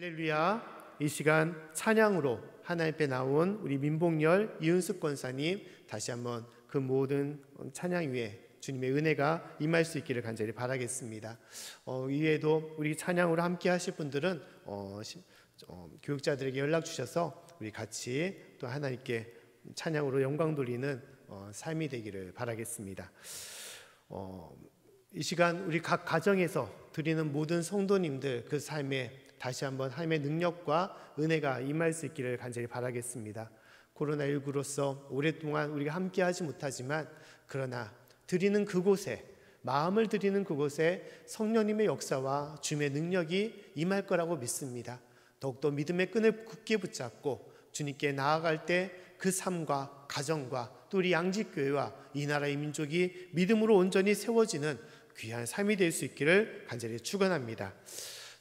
할렐루야. 이 시간 찬양으로 하나님 앞에 나온 우리 민복열 이은숙 권사님, 다시 한번 그 모든 찬양 위에 주님의 은혜가 임할 수 있기를 간절히 바라겠습니다. 이외에도 우리 찬양으로 함께 하실 분들은 교육자들에게 연락 주셔서 우리 같이 또 하나님께 찬양으로 영광 돌리는 삶이 되기를 바라겠습니다. 이 시간 우리 각 가정에서 드리는 모든 성도님들 그 삶에 다시 한번 하나님의 능력과 은혜가 임할 수 있기를 간절히 바라겠습니다. 코로나19로서 오랫동안 우리가 함께 하지 못하지만 그러나 드리는 그곳에, 마음을 드리는 그곳에 성령님의 역사와 주님의 능력이 임할 거라고 믿습니다. 더욱더 믿음의 끈을 굳게 붙잡고 주님께 나아갈 때 그 삶과 가정과 또 우리 양직교회와 이 나라의 민족이 믿음으로 온전히 세워지는 귀한 삶이 될 수 있기를 간절히 축원합니다.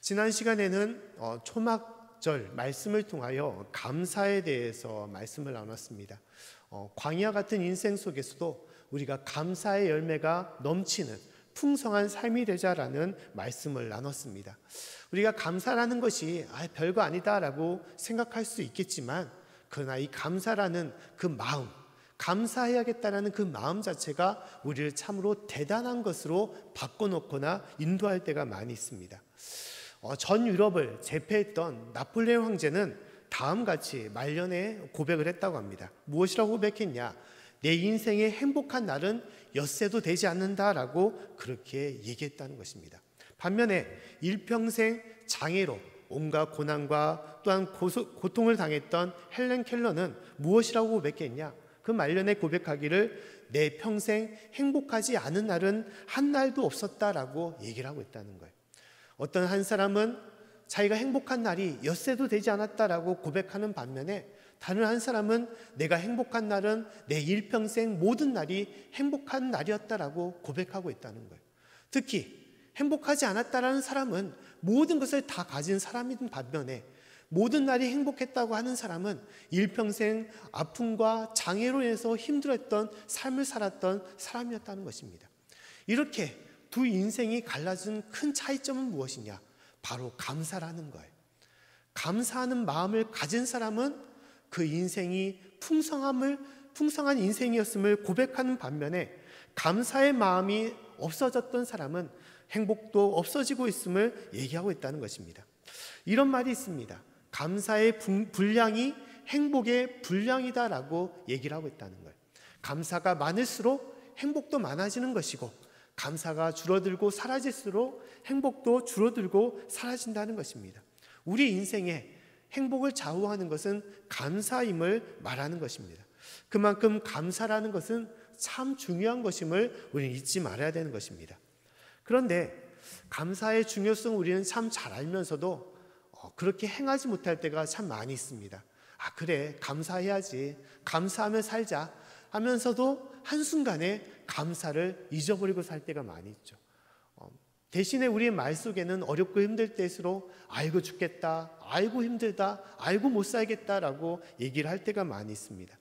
지난 시간에는 초막절 말씀을 통하여 감사에 대해서 말씀을 나눴습니다. 광야 같은 인생 속에서도 우리가 감사의 열매가 넘치는 풍성한 삶이 되자라는 말씀을 나눴습니다. 우리가 감사라는 것이 별거 아니다라고 생각할 수 있겠지만 그러나 이 감사라는 그 마음, 감사해야겠다라는 그 마음 자체가 우리를 참으로 대단한 것으로 바꿔놓거나 인도할 때가 많이 있습니다. 전 유럽을 제패했던 나폴레옹 황제는 다음같이 말년에 고백을 했다고 합니다. 무엇이라고 고백했냐? 내 인생의 행복한 날은 엿새도 되지 않는다라고 그렇게 얘기했다는 것입니다. 반면에 일평생 장애로 온갖 고난과 또한 고통을 당했던 헬렌 켈러는 무엇이라고 고백했냐? 그 말년에 고백하기를 내 평생 행복하지 않은 날은 한 날도 없었다라고 얘기를 하고 있다는 거예요. 어떤 한 사람은 자기가 행복한 날이 엿새도 되지 않았다라고 고백하는 반면에 다른 한 사람은 내가 행복한 날은 내 일평생 모든 날이 행복한 날이었다라고 고백하고 있다는 거예요. 특히 행복하지 않았다라는 사람은 모든 것을 다 가진 사람인 반면에 모든 날이 행복했다고 하는 사람은 일평생 아픔과 장애로 인해서 힘들었던 삶을 살았던 사람이었다는 것입니다. 이렇게 두 인생이 갈라진 큰 차이점은 무엇이냐? 바로 감사라는 거예요. 감사하는 마음을 가진 사람은 그 인생이 풍성한 인생이었음을 고백하는 반면에 감사의 마음이 없어졌던 사람은 행복도 없어지고 있음을 얘기하고 있다는 것입니다. 이런 말이 있습니다. 감사의 분량이 행복의 분량이다라고 얘기를 하고 있다는 거예요. 감사가 많을수록 행복도 많아지는 것이고 감사가 줄어들고 사라질수록 행복도 줄어들고 사라진다는 것입니다. 우리 인생에 행복을 좌우하는 것은 감사임을 말하는 것입니다. 그만큼 감사라는 것은 참 중요한 것임을 우리는 잊지 말아야 되는 것입니다. 그런데 감사의 중요성을 우리는 참 잘 알면서도 그렇게 행하지 못할 때가 참 많이 있습니다. 그래, 감사해야지, 감사하며 살자 하면서도 한순간에 감사를 잊어버리고 살 때가 많이 있죠. 대신에 우리의 말 속에는 어렵고 힘들 때일수록 아이고 죽겠다, 아이고 힘들다, 아이고 못 살겠다라고 얘기를 할 때가 많이 있습니다.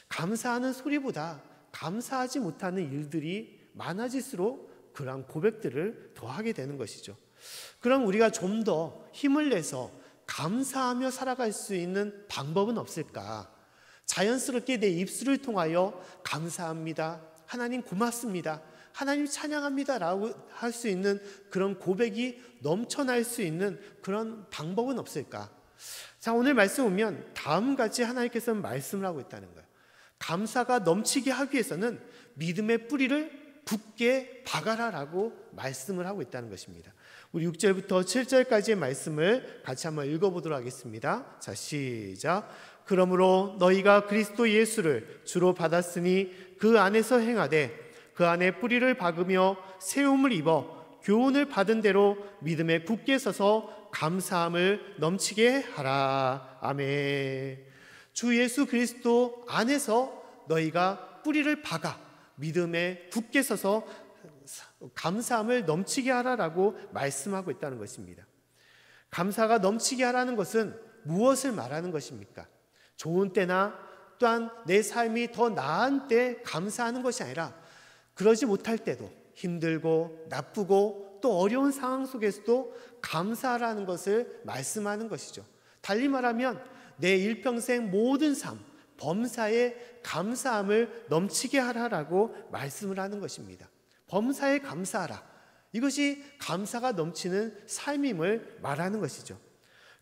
감사하는 소리보다 감사하지 못하는 일들이 많아질수록 그러한 고백들을 더 하게 되는 것이죠. 그럼 우리가 좀 더 힘을 내서 감사하며 살아갈 수 있는 방법은 없을까? 자연스럽게 내 입술을 통하여 감사합니다, 하나님 고맙습니다, 하나님 찬양합니다 라고 할 수 있는 그런 고백이 넘쳐날 수 있는 그런 방법은 없을까? 자, 오늘 말씀 보면 다음같이 하나님께서는 말씀을 하고 있다는 거예요. 감사가 넘치게 하기 위해서는 믿음의 뿌리를 굳게 박아라라고 말씀을 하고 있다는 것입니다. 우리 6절부터 7절까지의 말씀을 같이 한번 읽어보도록 하겠습니다. 자, 시작. 그러므로 너희가 그리스도 예수를 주로 받았으니 그 안에서 행하되 그 안에 뿌리를 박으며 세움을 입어 교훈을 받은 대로 믿음에 굳게 서서 감사함을 넘치게 하라. 아멘. 주 예수 그리스도 안에서 너희가 뿌리를 박아 믿음에 굳게 서서 감사함을 넘치게 하라라고 말씀하고 있다는 것입니다. 감사가 넘치게 하라는 것은 무엇을 말하는 것입니까? 좋은 때나 또한 내 삶이 더 나은 때 감사하는 것이 아니라 그러지 못할 때도 힘들고 나쁘고 또 어려운 상황 속에서도 감사하라는 것을 말씀하는 것이죠. 달리 말하면 내 일평생 모든 삶, 범사에 감사함을 넘치게 하라라고 말씀을 하는 것입니다. 범사에 감사하라. 이것이 감사가 넘치는 삶임을 말하는 것이죠.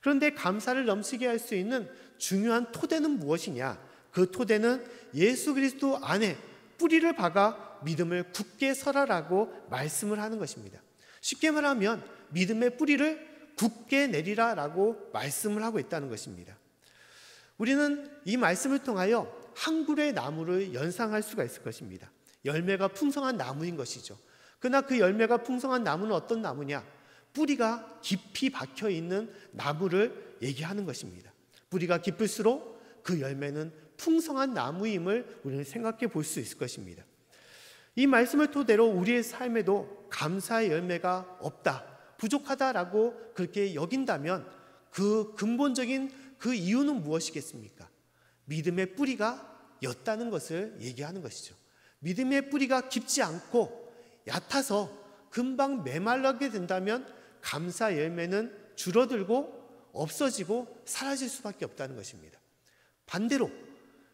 그런데 감사를 넘치게 할 수 있는 중요한 토대는 무엇이냐? 그 토대는 예수 그리스도 안에 뿌리를 박아 믿음을 굳게 설하라고 말씀을 하는 것입니다. 쉽게 말하면 믿음의 뿌리를 굳게 내리라라고 말씀을 하고 있다는 것입니다. 우리는 이 말씀을 통하여 한 그루의 나무를 연상할 수가 있을 것입니다. 열매가 풍성한 나무인 것이죠. 그러나 그 열매가 풍성한 나무는 어떤 나무냐? 뿌리가 깊이 박혀 있는 나무를 얘기하는 것입니다. 뿌리가 깊을수록 그 열매는 풍성한 나무임을 우리는 생각해 볼 수 있을 것입니다. 이 말씀을 토대로 우리의 삶에도 감사의 열매가 없다, 부족하다라고 그렇게 여긴다면 그 근본적인 그 이유는 무엇이겠습니까? 믿음의 뿌리가 옅다는 것을 얘기하는 것이죠. 믿음의 뿌리가 깊지 않고 얕아서 금방 메말라게 된다면 감사 열매는 줄어들고 없어지고 사라질 수밖에 없다는 것입니다. 반대로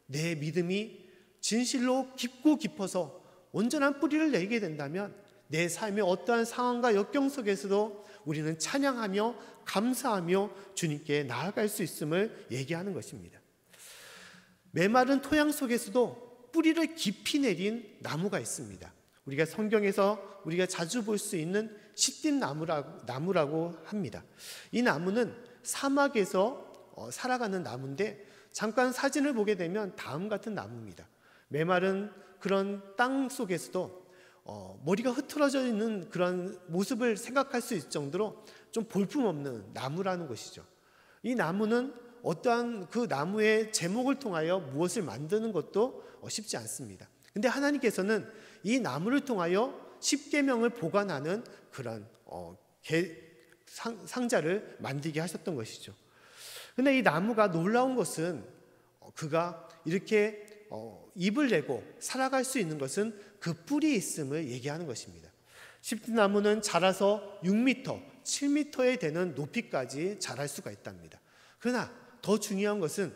내 믿음이 진실로 깊고 깊어서 온전한 뿌리를 내게 된다면 내 삶의 어떠한 상황과 역경 속에서도 우리는 찬양하며 감사하며 주님께 나아갈 수 있음을 얘기하는 것입니다. 메마른 토양 속에서도 뿌리를 깊이 내린 나무가 있습니다. 우리가 성경에서 우리가 자주 볼 수 있는 시딘 나무라고 합니다. 이 나무는 사막에서 살아가는 나무인데 잠깐 사진을 보게 되면 다음 같은 나무입니다. 메마른 그런 땅 속에서도 머리가 흐트러져 있는 그런 모습을 생각할 수 있을 정도로 좀 볼품없는 나무라는 것이죠. 이 나무는 어떠한 그 나무의 제목을 통하여 무엇을 만드는 것도 쉽지 않습니다. 근데 하나님께서는 이 나무를 통하여 십계명을 보관하는 그런 상자를 만들게 하셨던 것이죠. 근데 이 나무가 놀라운 것은 그가 이렇게 잎을 내고 살아갈 수 있는 것은 그 뿌리에 있음을 얘기하는 것입니다. 십나무는 자라서 6m, 7m에 되는 높이까지 자랄 수가 있답니다. 그러나 더 중요한 것은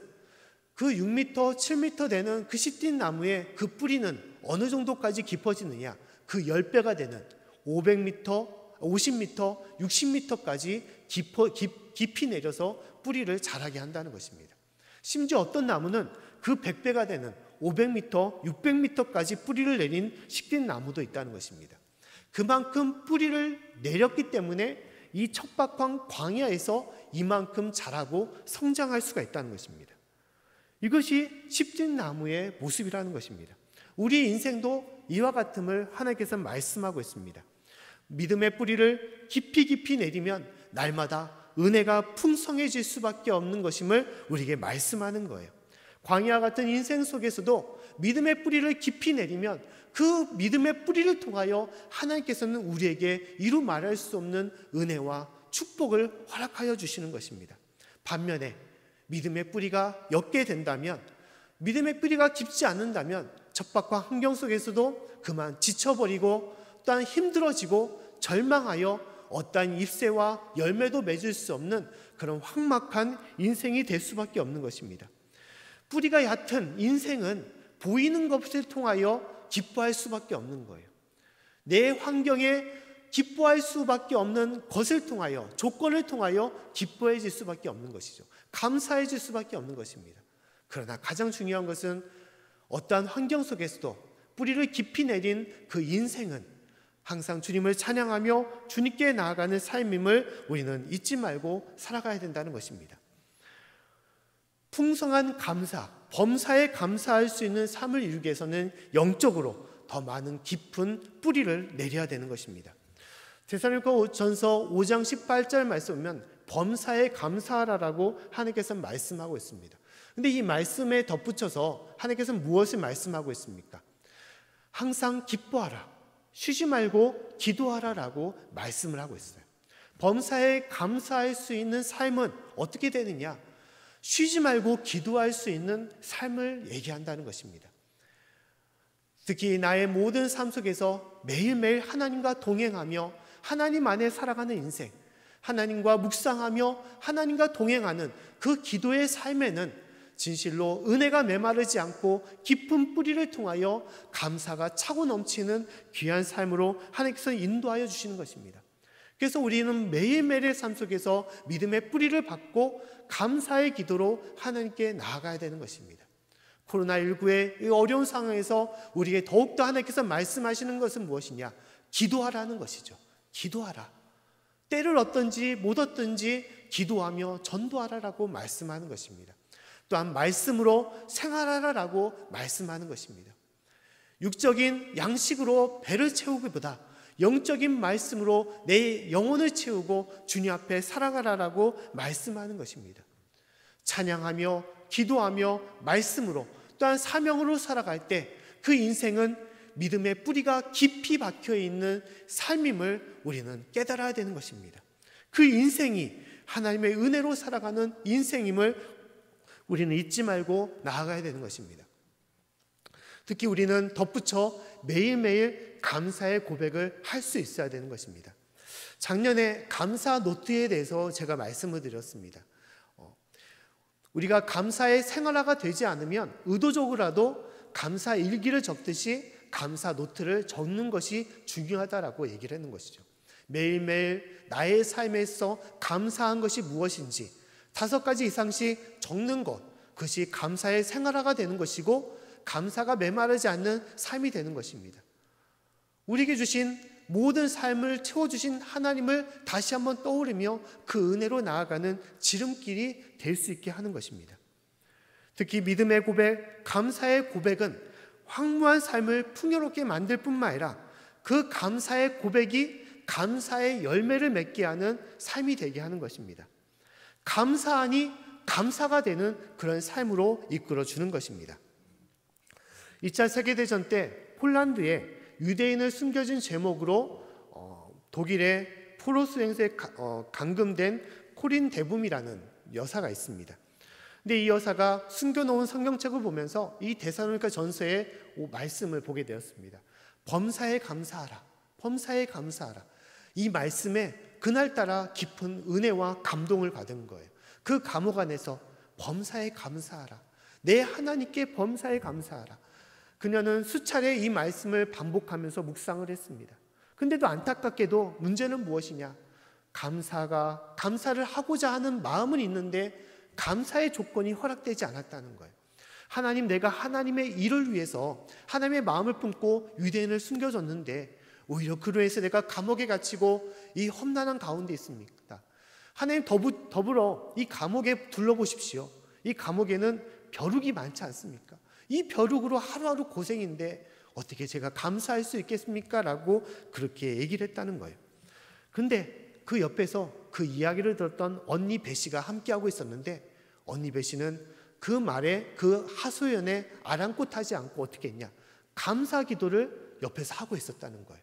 그 6m, 7m 되는 그 십나무의 그 뿌리는 어느 정도까지 깊어지느냐? 그 10배가 되는 500m, 50m, 60m까지 깊이 내려서 뿌리를 자라게 한다는 것입니다. 심지어 어떤 나무는 그 100배가 되는 500m, 600m까지 뿌리를 내린 식딘나무도 있다는 것입니다. 그만큼 뿌리를 내렸기 때문에 이 척박한 광야에서 이만큼 자라고 성장할 수가 있다는 것입니다. 이것이 십진나무의 모습이라는 것입니다. 우리의 인생도 이와 같음을 하나님께서 말씀하고 있습니다. 믿음의 뿌리를 깊이 내리면 날마다 은혜가 풍성해질 수밖에 없는 것임을 우리에게 말씀하는 거예요. 광야 같은 인생 속에서도 믿음의 뿌리를 깊이 내리면 그 믿음의 뿌리를 통하여 하나님께서는 우리에게 이루 말할 수 없는 은혜와 축복을 허락하여 주시는 것입니다. 반면에 믿음의 뿌리가 옅게 된다면, 믿음의 뿌리가 깊지 않는다면 척박한 환경 속에서도 그만 지쳐버리고 또한 힘들어지고 절망하여 어떠한 잎새와 열매도 맺을 수 없는 그런 황막한 인생이 될 수밖에 없는 것입니다. 뿌리가 얕은 인생은 보이는 것을 통하여 기뻐할 수밖에 없는 거예요. 내 환경에 기뻐할 수밖에 없는 것을 통하여, 조건을 통하여 기뻐해질 수밖에 없는 것이죠. 감사해질 수밖에 없는 것입니다. 그러나 가장 중요한 것은 어떠한 환경 속에서도 뿌리를 깊이 내린 그 인생은 항상 주님을 찬양하며 주님께 나아가는 삶임을 우리는 잊지 말고 살아가야 된다는 것입니다. 풍성한 감사, 범사에 감사할 수 있는 삶을 이루기 위해서는 영적으로 더 많은 깊은 뿌리를 내려야 되는 것입니다. 데살로니가전서 5장 18절 말씀 보면 범사에 감사하라라고 하나님께서 말씀하고 있습니다. 그런데 이 말씀에 덧붙여서 하나님께서 무엇을 말씀하고 있습니까? 항상 기뻐하라, 쉬지 말고 기도하라라고 말씀을 하고 있어요. 범사에 감사할 수 있는 삶은 어떻게 되느냐? 쉬지 말고 기도할 수 있는 삶을 얘기한다는 것입니다. 특히 나의 모든 삶 속에서 매일매일 하나님과 동행하며 하나님 안에 살아가는 인생, 하나님과 묵상하며 하나님과 동행하는 그 기도의 삶에는 진실로 은혜가 메마르지 않고 깊은 뿌리를 통하여 감사가 차고 넘치는 귀한 삶으로 하나님께서 인도하여 주시는 것입니다. 그래서 우리는 매일매일의 삶 속에서 믿음의 뿌리를 받고 감사의 기도로 하나님께 나아가야 되는 것입니다. 코로나19의 어려운 상황에서 우리에게 더욱더 하나님께서 말씀하시는 것은 무엇이냐? 기도하라는 것이죠. 기도하라. 때를 얻든지 못 얻든지 기도하며 전도하라라고 말씀하는 것입니다. 또한 말씀으로 생활하라라고 말씀하는 것입니다. 육적인 양식으로 배를 채우기보다 영적인 말씀으로 내 영혼을 채우고 주님 앞에 살아가라라고 말씀하는 것입니다. 찬양하며 기도하며 말씀으로 또한 사명으로 살아갈 때 그 인생은 믿음의 뿌리가 깊이 박혀있는 삶임을 우리는 깨달아야 되는 것입니다. 그 인생이 하나님의 은혜로 살아가는 인생임을 우리는 잊지 말고 나아가야 되는 것입니다. 특히 우리는 덧붙여 매일매일 감사의 고백을 할 수 있어야 되는 것입니다. 작년에 감사 노트에 대해서 제가 말씀을 드렸습니다. 우리가 감사의 생활화가 되지 않으면 의도적으로라도 감사 일기를 적듯이 감사 노트를 적는 것이 중요하다라고 얘기를 하는 것이죠. 매일매일 나의 삶에서 감사한 것이 무엇인지 5가지 이상씩 적는 것, 그것이 감사의 생활화가 되는 것이고 감사가 메마르지 않는 삶이 되는 것입니다. 우리에게 주신 모든 삶을 채워주신 하나님을 다시 한번 떠오르며 그 은혜로 나아가는 지름길이 될 수 있게 하는 것입니다. 특히 믿음의 고백, 감사의 고백은 황무한 삶을 풍요롭게 만들 뿐만 아니라 그 감사의 고백이 감사의 열매를 맺게 하는 삶이 되게 하는 것입니다. 감사하니 감사가 되는 그런 삶으로 이끌어 주는 것입니다. 2차 세계대전 때 폴란드에 유대인을 숨겨진 제목으로 독일의 포로 수행소에 감금된 코린 데붐이라는 여사가 있습니다. 근데 이 여사가 숨겨놓은 성경책을 보면서 이 데살로니가 전서의 말씀을 보게 되었습니다. 범사에 감사하라. 범사에 감사하라. 이 말씀에 그날따라 깊은 은혜와 감동을 받은 거예요. 그 감옥 안에서 범사에 감사하라. 내 하나님께 범사에 감사하라. 그녀는 수차례 이 말씀을 반복하면서 묵상을 했습니다. 근데도 안타깝게도 문제는 무엇이냐? 감사를 하고자 하는 마음은 있는데 감사의 조건이 허락되지 않았다는 거예요. 하나님, 내가 하나님의 일을 위해서 하나님의 마음을 품고 유대인을 숨겨줬는데 오히려 그로 인해서 내가 감옥에 갇히고 이 험난한 가운데 있습니다. 하나님, 더불어 이 감옥에 둘러보십시오. 이 감옥에는 벼룩이 많지 않습니까? 이 벼룩으로 하루하루 고생인데 어떻게 제가 감사할 수 있겠습니까? 라고 그렇게 얘기를 했다는 거예요. 근데 그 옆에서 그 이야기를 들었던 언니 배 씨가 함께하고 있었는데 언니 배 씨는 그 말에 그 하소연에 아랑곳하지 않고 어떻게 했냐? 감사 기도를 옆에서 하고 있었다는 거예요.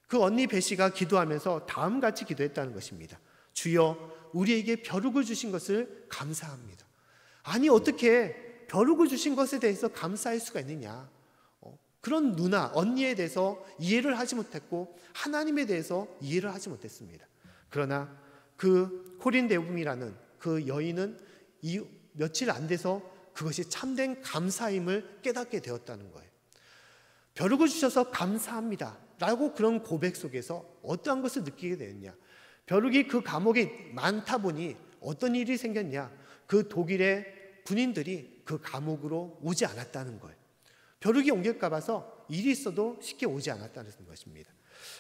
그 언니 배 씨가 기도하면서 다음같이 기도했다는 것입니다. 주여, 우리에게 벼룩을 주신 것을 감사합니다. 아니, 어떻게 벼룩을 주신 것에 대해서 감사할 수가 있느냐? 그런 누나, 언니에 대해서 이해를 하지 못했고 하나님에 대해서 이해를 하지 못했습니다. 그러나 그 코린 데붐이라는 그 여인은 이 며칠 안 돼서 그것이 참된 감사임을 깨닫게 되었다는 거예요. 벼룩을 주셔서 감사합니다 라고 그런 고백 속에서 어떠한 것을 느끼게 되었냐? 벼룩이 그 감옥에 많다 보니 어떤 일이 생겼냐? 그 독일의 군인들이 그 감옥으로 오지 않았다는 거예요. 벼룩이 옮길까 봐서 일이 있어도 쉽게 오지 않았다는 것입니다.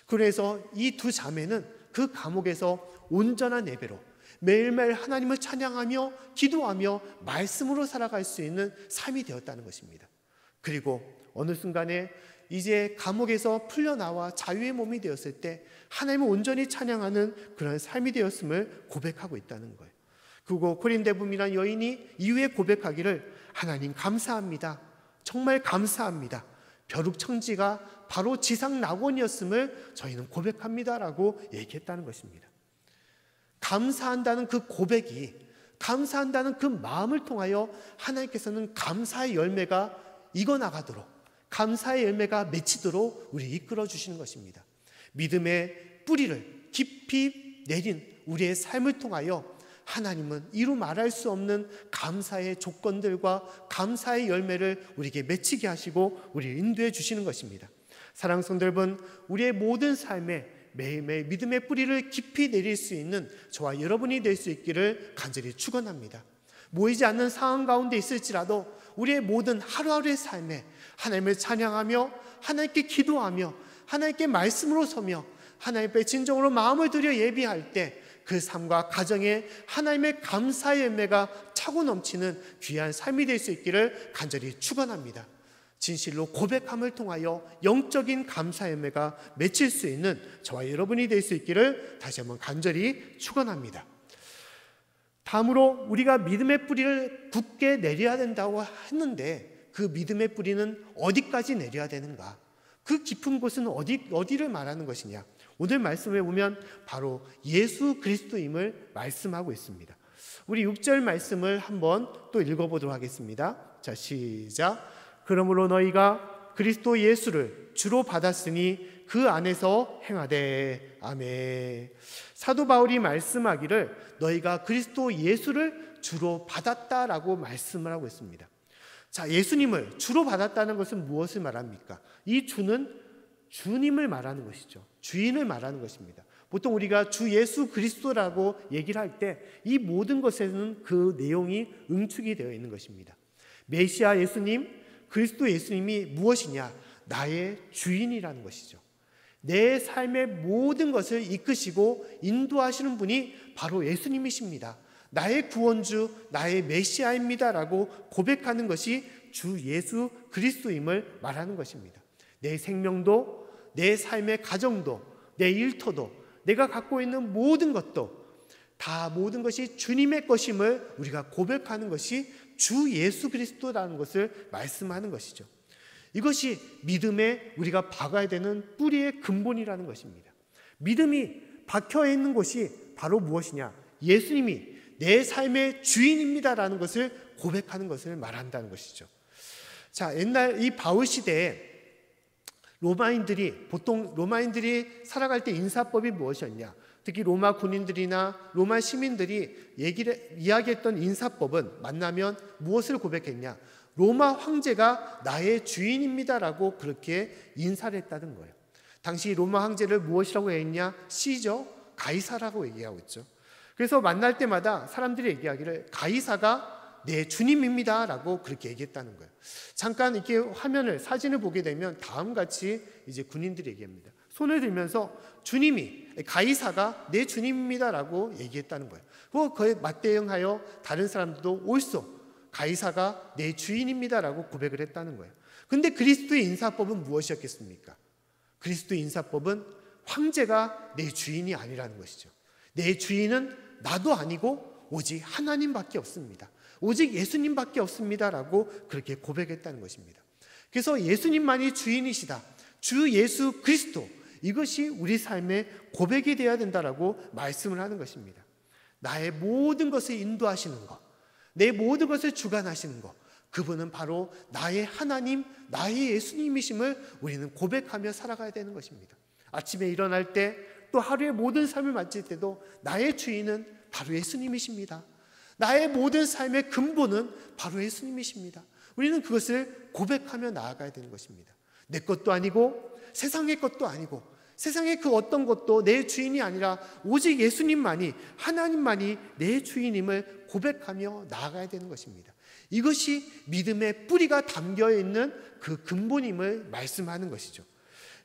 그래서 이 두 자매는 그 감옥에서 온전한 예배로 매일매일 하나님을 찬양하며 기도하며 말씀으로 살아갈 수 있는 삶이 되었다는 것입니다. 그리고 어느 순간에 이제 감옥에서 풀려나와 자유의 몸이 되었을 때 하나님을 온전히 찬양하는 그런 삶이 되었음을 고백하고 있다는 거예요. 그리고 코린 데붐이라는 여인이 이후에 고백하기를 하나님 감사합니다. 정말 감사합니다. 벼룩 청지가 바로 지상 낙원이었음을 저희는 고백합니다라고 얘기했다는 것입니다. 감사한다는 그 고백이, 감사한다는 그 마음을 통하여 하나님께서는 감사의 열매가 익어나가도록, 감사의 열매가 맺히도록 우리 이끌어 주시는 것입니다. 믿음의 뿌리를 깊이 내린 우리의 삶을 통하여 하나님은 이루 말할 수 없는 감사의 조건들과 감사의 열매를 우리에게 맺히게 하시고 우리를 인도해 주시는 것입니다. 사랑하는 성도 여러분, 우리의 모든 삶에 매일매일 믿음의 뿌리를 깊이 내릴 수 있는 저와 여러분이 될 수 있기를 간절히 축원합니다. 모이지 않는 상황 가운데 있을지라도 우리의 모든 하루하루의 삶에 하나님을 찬양하며 하나님께 기도하며 하나님께 말씀으로 서며 하나님 앞에 진정으로 마음을 들여 예비할 때 그 삶과 가정에 하나님의 감사의 열매가 차고 넘치는 귀한 삶이 될 수 있기를 간절히 축원합니다. 진실로 고백함을 통하여 영적인 감사 열매가 맺힐 수 있는 저와 여러분이 될 수 있기를 다시 한번 간절히 축원합니다. 다음으로 우리가 믿음의 뿌리를 굳게 내려야 된다고 했는데 그 믿음의 뿌리는 어디까지 내려야 되는가? 그 깊은 곳은 어디를 말하는 것이냐? 오늘 말씀에 보면 바로 예수 그리스도임을 말씀하고 있습니다. 우리 6절 말씀을 한번 또 읽어보도록 하겠습니다. 자, 시작. 그러므로 너희가 그리스도 예수를 주로 받았으니 그 안에서 행하되. 아멘. 사도 바울이 말씀하기를 너희가 그리스도 예수를 주로 받았다라고 말씀을 하고 있습니다. 자, 예수님을 주로 받았다는 것은 무엇을 말합니까? 이 주는 주님을 말하는 것이죠. 주인을 말하는 것입니다. 보통 우리가 주 예수 그리스도라고 얘기를 할 때 이 모든 것에는 그 내용이 응축이 되어 있는 것입니다. 메시아 예수님, 그리스도 예수님이 무엇이냐? 나의 주인이라는 것이죠. 내 삶의 모든 것을 이끄시고 인도하시는 분이 바로 예수님이십니다. 나의 구원주, 나의 메시아입니다라고 고백하는 것이 주 예수 그리스도임을 말하는 것입니다. 내 생명도, 내 삶의 가정도, 내 일터도, 내가 갖고 있는 모든 것도 다 모든 것이 주님의 것임을 우리가 고백하는 것이 주 예수 그리스도라는 것을 말씀하는 것이죠. 이것이 믿음에 우리가 박아야 되는 뿌리의 근본이라는 것입니다. 믿음이 박혀 있는 곳이 바로 무엇이냐? 예수님이 내 삶의 주인입니다라는 것을 고백하는 것을 말한다는 것이죠. 자, 옛날 이 바울 시대에 보통 로마인들이 살아갈 때 인사법이 무엇이었냐? 특히 로마 군인들이나 로마 시민들이 이야기했던 인사법은 만나면 무엇을 고백했냐? 로마 황제가 나의 주인입니다라고 그렇게 인사를 했다는 거예요. 당시 로마 황제를 무엇이라고 했냐? 시저, 가이사라고 얘기하고 있죠. 그래서 만날 때마다 사람들이 얘기하기를 가이사가 내 주님입니다 라고 그렇게 얘기했다는 거예요. 잠깐 이렇게 사진을 보게 되면 다음같이 이제 군인들이 얘기합니다. 손을 들면서 가이사가 내 주님입니다 라고 얘기했다는 거예요. 그거에 맞대응하여 다른 사람들도 옳소, 가이사가 내 주인입니다 라고 고백을 했다는 거예요. 근데 그리스도의 인사법은 무엇이었겠습니까? 그리스도의 인사법은 황제가 내 주인이 아니라는 것이죠. 내 주인은 나도 아니고 오직 하나님밖에 없습니다. 오직 예수님밖에 없습니다라고 그렇게 고백했다는 것입니다. 그래서 예수님만이 주인이시다. 주 예수 그리스도, 이것이 우리 삶의 고백이 되어야 된다라고 말씀을 하는 것입니다. 나의 모든 것을 인도하시는 것, 내 모든 것을 주관하시는 것, 그분은 바로 나의 하나님, 나의 예수님이심을 우리는 고백하며 살아가야 되는 것입니다. 아침에 일어날 때, 또 하루의 모든 삶을 마칠 때도 나의 주인은 바로 예수님이십니다. 나의 모든 삶의 근본은 바로 예수님이십니다. 우리는 그것을 고백하며 나아가야 되는 것입니다. 내 것도 아니고 세상의 것도 아니고 세상의 그 어떤 것도 내 주인이 아니라 오직 예수님만이, 하나님만이 내 주인임을 고백하며 나아가야 되는 것입니다. 이것이 믿음의 뿌리가 담겨있는 그 근본임을 말씀하는 것이죠.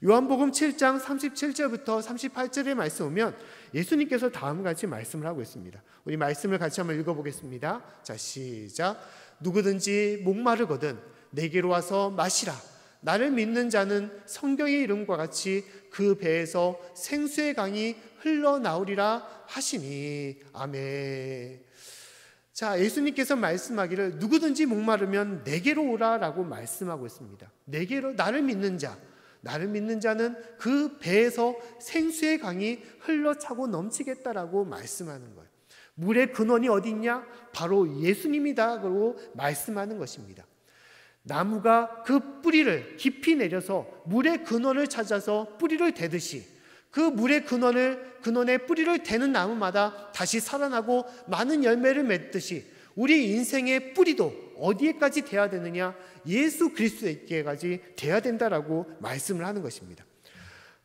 요한복음 7장 37절부터 38절의 말씀 보면 예수님께서 다음같이 말씀을 하고 있습니다. 우리 말씀을 같이 한번 읽어보겠습니다. 자, 시작. 누구든지 목마르거든 내게로 와서 마시라. 나를 믿는 자는 성경의 이름과 같이 그 배에서 생수의 강이 흘러나오리라 하시니. 아멘. 자, 예수님께서 말씀하기를 누구든지 목마르면 내게로 오라라고 말씀하고 있습니다. 내게로, 나를 믿는 자는 그 배에서 생수의 강이 흘러차고 넘치겠다라고 말씀하는 거예요. 물의 근원이 어디 있냐? 바로 예수님이다라고 말씀하는 것입니다. 나무가 그 뿌리를 깊이 내려서 물의 근원을 찾아서 뿌리를 대듯이 그 물의 근원에 뿌리를 대는 나무마다 다시 살아나고 많은 열매를 맺듯이 우리 인생의 뿌리도 어디에까지 돼야 되느냐? 예수 그리스도에게까지 돼야 된다라고 말씀을 하는 것입니다.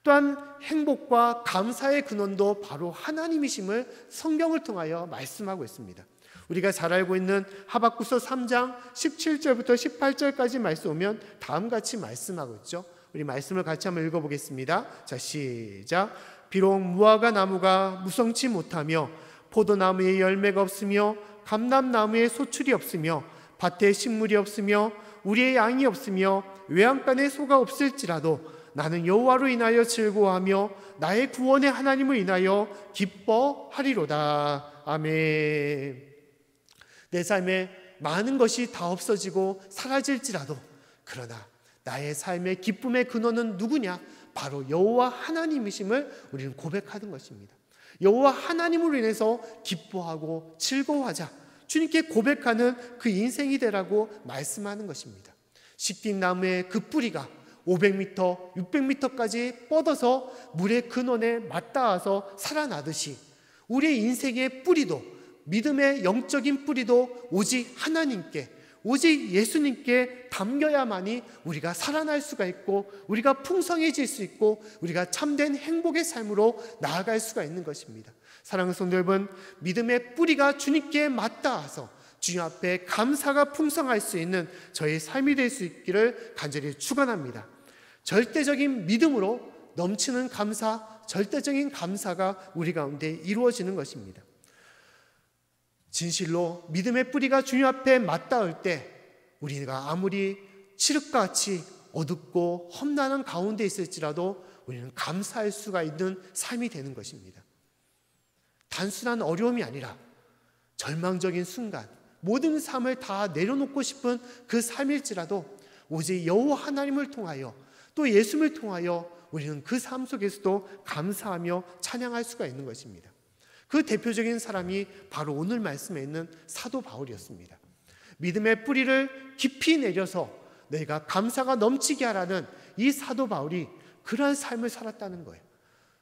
또한 행복과 감사의 근원도 바로 하나님이심을 성경을 통하여 말씀하고 있습니다. 우리가 잘 알고 있는 하박국서 3장 17절부터 18절까지 말씀 오면 다음같이 말씀하고 있죠. 우리 말씀을 같이 한번 읽어보겠습니다. 자, 시작. 비록 무화과 나무가 무성치 못하며 포도나무에 열매가 없으며 감람나무에 소출이 없으며 밭에 식물이 없으며 우리의 양이 없으며 외양간에 소가 없을지라도 나는 여호와로 인하여 즐거워하며 나의 구원의 하나님을 인하여 기뻐하리로다. 아멘. 내 삶에 많은 것이 다 없어지고 사라질지라도 그러나 나의 삶의 기쁨의 근원은 누구냐? 바로 여호와 하나님이심을 우리는 고백하는 것입니다. 여호와 하나님으로 인해서 기뻐하고 즐거워하자. 주님께 고백하는 그 인생이 되라고 말씀하는 것입니다. 식딩나무의 그 뿌리가 500m, 600m까지 뻗어서 물의 근원에 맞닿아서 살아나듯이 우리의 인생의 뿌리도, 믿음의 영적인 뿌리도 오직 하나님께, 오직 예수님께 담겨야만이 우리가 살아날 수가 있고 우리가 풍성해질 수 있고 우리가 참된 행복의 삶으로 나아갈 수가 있는 것입니다. 사랑하는 성도 여러분, 믿음의 뿌리가 주님께 맞닿아서 주님 앞에 감사가 풍성할 수 있는 저의 삶이 될 수 있기를 간절히 축원합니다. 절대적인 믿음으로 넘치는 감사, 절대적인 감사가 우리 가운데 이루어지는 것입니다. 진실로 믿음의 뿌리가 주님 앞에 맞닿을 때 우리가 아무리 칠흑같이 어둡고 험난한 가운데 있을지라도 우리는 감사할 수가 있는 삶이 되는 것입니다. 단순한 어려움이 아니라 절망적인 순간, 모든 삶을 다 내려놓고 싶은 그 삶일지라도 오직 여호와 하나님을 통하여 또 예수님을 통하여 우리는 그 삶 속에서도 감사하며 찬양할 수가 있는 것입니다. 그 대표적인 사람이 바로 오늘 말씀에 있는 사도 바울이었습니다. 믿음의 뿌리를 깊이 내려서 내가 감사가 넘치게 하라는 이 사도 바울이 그러한 삶을 살았다는 거예요.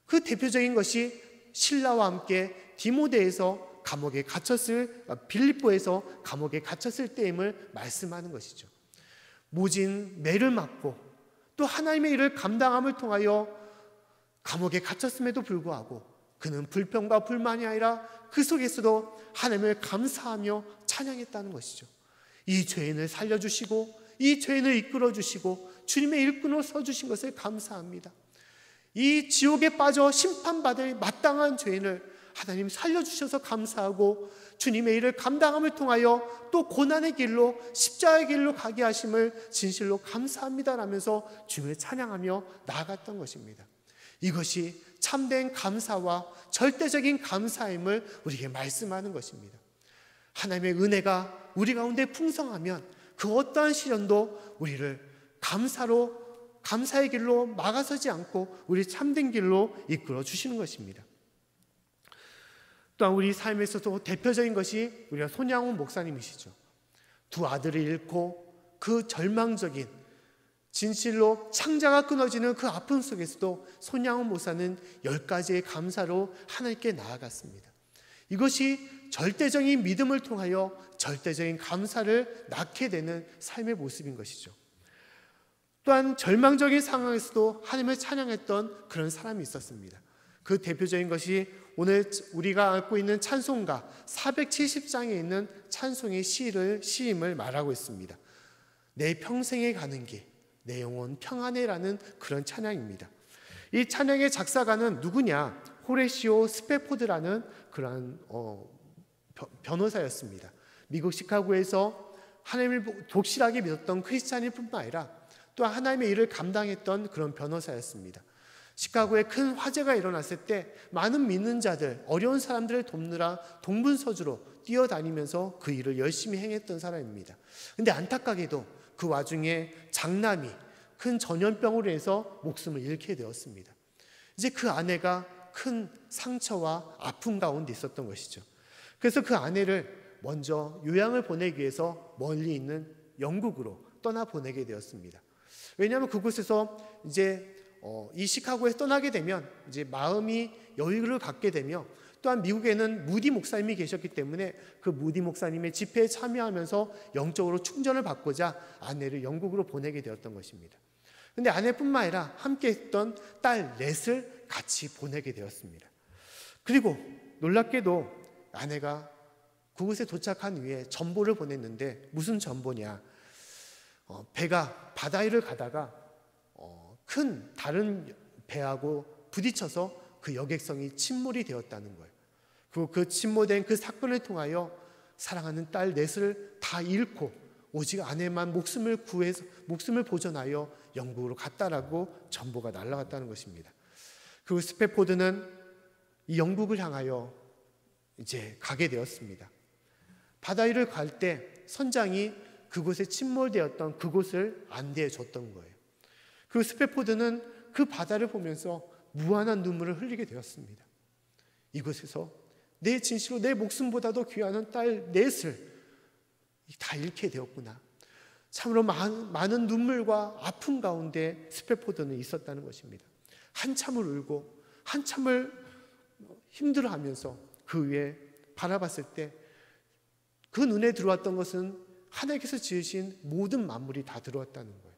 그 대표적인 것이 신라와 함께 디모데에서 감옥에 갇혔을, 빌립보에서 감옥에 갇혔을 때임을 말씀하는 것이죠. 모진 매를 맞고 또 하나님의 일을 감당함을 통하여 감옥에 갇혔음에도 불구하고 그는 불평과 불만이 아니라 그 속에서도 하나님을 감사하며 찬양했다는 것이죠. 이 죄인을 살려주시고 이 죄인을 이끌어주시고 주님의 일꾼으로 서주신 것을 감사합니다. 이 지옥에 빠져 심판받을 마땅한 죄인을 하나님 살려주셔서 감사하고 주님의 일을 감당함을 통하여 또 고난의 길로 십자가의 길로 가게 하심을 진실로 감사합니다라면서 주님을 찬양하며 나아갔던 것입니다. 이것이 참된 감사와 절대적인 감사임을 우리에게 말씀하는 것입니다. 하나님의 은혜가 우리 가운데 풍성하면 그 어떠한 시련도 우리를 감사의 길로 막아서지 않고 우리 참된 길로 이끌어 주시는 것입니다. 또한 우리 삶에서도 대표적인 것이 우리가 손양훈 목사님이시죠. 두 아들을 잃고 그 절망적인 진실로 창자가 끊어지는 그 아픔 속에서도 손양훈 목사는 10가지의 감사로 하나님께 나아갔습니다. 이것이 절대적인 믿음을 통하여 절대적인 감사를 낳게 되는 삶의 모습인 것이죠. 또한 절망적인 상황에서도 하나님을 찬양했던 그런 사람이 있었습니다. 그 대표적인 것이 오늘 우리가 알고 있는 찬송가 470장에 있는 찬송의 시임을 말하고 있습니다. 내 평생에 가는 길, 내 영혼 평안해라는 그런 찬양입니다. 이 찬양의 작사가는 누구냐? 호레시오 스페포드라는 그런 변호사였습니다. 미국 시카고에서 하나님을 독실하게 믿었던 크리스찬일 뿐만 아니라 또 하나님의 일을 감당했던 그런 변호사였습니다. 시카고에 큰 화재가 일어났을 때 많은 믿는 자들, 어려운 사람들을 돕느라 동분서주로 뛰어다니면서 그 일을 열심히 행했던 사람입니다. 그런데 안타깝게도 그 와중에 장남이 큰 전염병으로 해서 목숨을 잃게 되었습니다. 이제 그 아내가 큰 상처와 아픔 가운데 있었던 것이죠. 그래서 그 아내를 먼저 요양을 보내기 위해서 멀리 있는 영국으로 떠나보내게 되었습니다. 왜냐하면 그곳에서 이제 이 시카고에 떠나게 되면 이제 마음이 여유를 갖게 되며, 또한 미국에는 무디 목사님이 계셨기 때문에 그 무디 목사님의 집회에 참여하면서 영적으로 충전을 받고자 아내를 영국으로 보내게 되었던 것입니다. 그런데 아내뿐만 아니라 함께 했던 딸 넷을 같이 보내게 되었습니다. 그리고 놀랍게도 아내가 그곳에 도착한 후에 전보를 보냈는데, 무슨 전보냐, 배가 바다 위를 가다가 큰 다른 배하고 부딪혀서 그 여객선이 침몰이 되었다는 거예요. 그리고 그 침몰된 그 사건을 통하여 사랑하는 딸 넷을 다 잃고 오직 아내만 목숨을 보존하여 영국으로 갔다라고 전보가 날아갔다는 것입니다. 그리고 스패포드는 이 영국을 향하여 이제 가게 되었습니다. 바다 위를 갈 때 선장이 그곳에 침몰되었던 그곳을 안내해 줬던 거예요. 그리고 스패포드는 그 바다를 보면서 무한한 눈물을 흘리게 되었습니다. 이곳에서 내 진실로 내 목숨보다도 귀한 딸 넷을 다 잃게 되었구나. 참으로 많은 눈물과 아픔 가운데 스패포드는 있었다는 것입니다. 한참을 울고 한참을 힘들어하면서 그 위에 바라봤을 때 그 눈에 들어왔던 것은 하나님께서 지으신 모든 만물이 다 들어왔다는 거예요.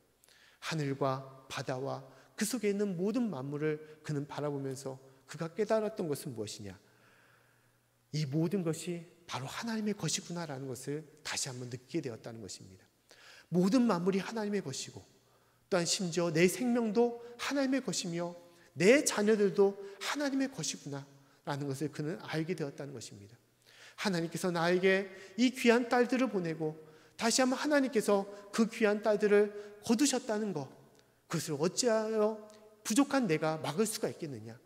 하늘과 바다와 그 속에 있는 모든 만물을 그는 바라보면서 그가 깨달았던 것은 무엇이냐, 이 모든 것이 바로 하나님의 것이구나라는 것을 다시 한번 느끼게 되었다는 것입니다. 모든 만물이 하나님의 것이고, 또한 심지어 내 생명도 하나님의 것이며 내 자녀들도 하나님의 것이구나라는 것을 그는 알게 되었다는 것입니다. 하나님께서 나에게 이 귀한 딸들을 보내고 다시 한번 하나님께서 그 귀한 딸들을 거두셨다는 것, 그것을 어찌하여 부족한 내가 막을 수가 있겠느냐.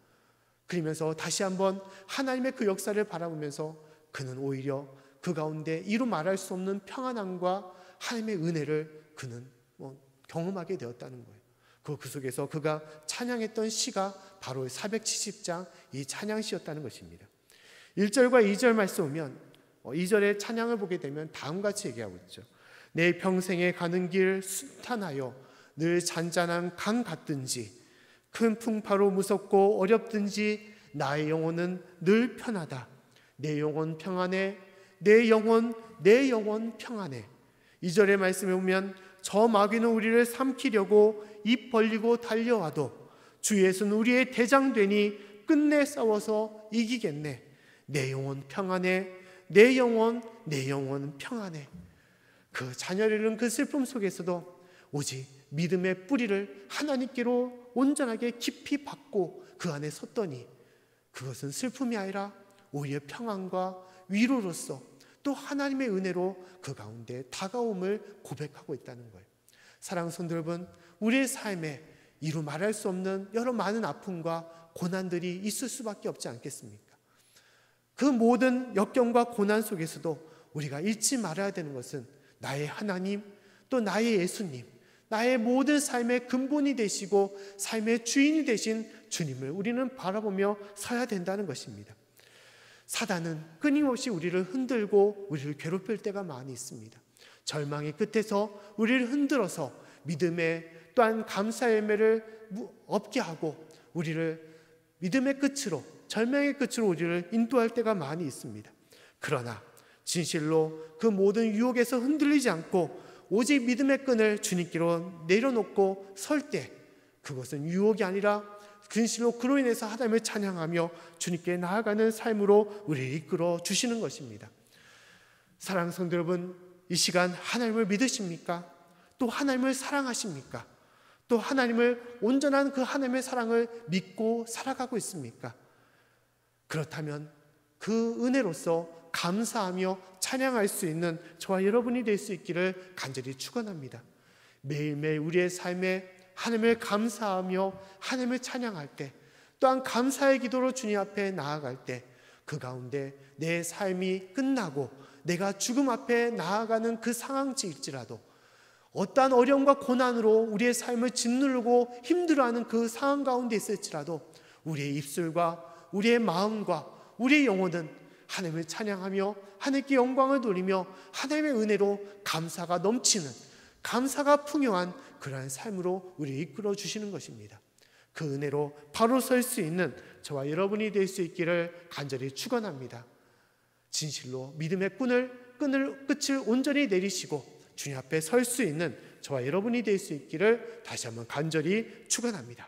그러면서 다시 한번 하나님의 그 역사를 바라보면서 그는 오히려 그 가운데 이루 말할 수 없는 평안함과 하나님의 은혜를 그는 경험하게 되었다는 거예요. 그 속에서 그가 찬양했던 시가 바로 470장 이 찬양시였다는 것입니다. 1절과 2절 말씀 오면 2절의 찬양을 보게 되면 다음같이 얘기하고 있죠. 내 평생에 가는 길 순탄하여 늘 잔잔한 강 같든지 큰 풍파로 무섭고 어렵든지 나의 영혼은 늘 편하다. 내 영혼 평안해. 내 영혼 평안해. 2절의 말씀에 보면 저 마귀는 우리를 삼키려고 입 벌리고 달려와도 주 예수는 우리의 대장 되니 끝내 싸워서 이기겠네. 내 영혼 평안해. 내 영혼 평안해. 그 자녀를 잃은 그 슬픔 속에서도 오직 믿음의 뿌리를 하나님께로 온전하게 깊이 받고 그 안에 섰더니 그것은 슬픔이 아니라 오히려 평안과 위로로서 또 하나님의 은혜로 그 가운데 다가옴을 고백하고 있다는 거예요. 사랑하는 성도 여러분, 우리의 삶에 이루 말할 수 없는 여러 많은 아픔과 고난들이 있을 수밖에 없지 않겠습니까? 그 모든 역경과 고난 속에서도 우리가 잊지 말아야 되는 것은 나의 하나님, 또 나의 예수님, 나의 모든 삶의 근본이 되시고 삶의 주인이 되신 주님을 우리는 바라보며 서야 된다는 것입니다. 사단은 끊임없이 우리를 흔들고 우리를 괴롭힐 때가 많이 있습니다. 절망의 끝에서 우리를 흔들어서 믿음의 또한 감사의 열매를 없게 하고 우리를 믿음의 끝으로, 절망의 끝으로 우리를 인도할 때가 많이 있습니다. 그러나 진실로 그 모든 유혹에서 흔들리지 않고 오직 믿음의 끈을 주님께로 내려놓고 설 때 그것은 유혹이 아니라 진실로 그로 인해서 하나님을 찬양하며 주님께 나아가는 삶으로 우리를 이끌어 주시는 것입니다. 사랑하는 성도 여러분, 이 시간 하나님을 믿으십니까? 또 하나님을 사랑하십니까? 또 하나님을 온전한 그 하나님의 사랑을 믿고 살아가고 있습니까? 그렇다면 그 은혜로서 감사하며 찬양할 수 있는 저와 여러분이 될 수 있기를 간절히 축원합니다. 매일매일 우리의 삶에 하나님을 감사하며 하나님을 찬양할 때, 또한 감사의 기도로 주님 앞에 나아갈 때 그 가운데 내 삶이 끝나고 내가 죽음 앞에 나아가는 그 상황일지라도 어떠한 어려움과 고난으로 우리의 삶을 짓누르고 힘들어하는 그 상황 가운데 있을지라도 우리의 입술과 우리의 마음과 우리의 영혼은 하나님을 찬양하며 하나님께 영광을 돌리며 하나님의 은혜로 감사가 넘치는, 감사가 풍요한 그러한 삶으로 우리를 이끌어 주시는 것입니다. 그 은혜로 바로 설 수 있는 저와 여러분이 될 수 있기를 간절히 축원합니다. 진실로 믿음의 끝을 온전히 내리시고 주님 앞에 설 수 있는 저와 여러분이 될 수 있기를 다시 한번 간절히 축원합니다.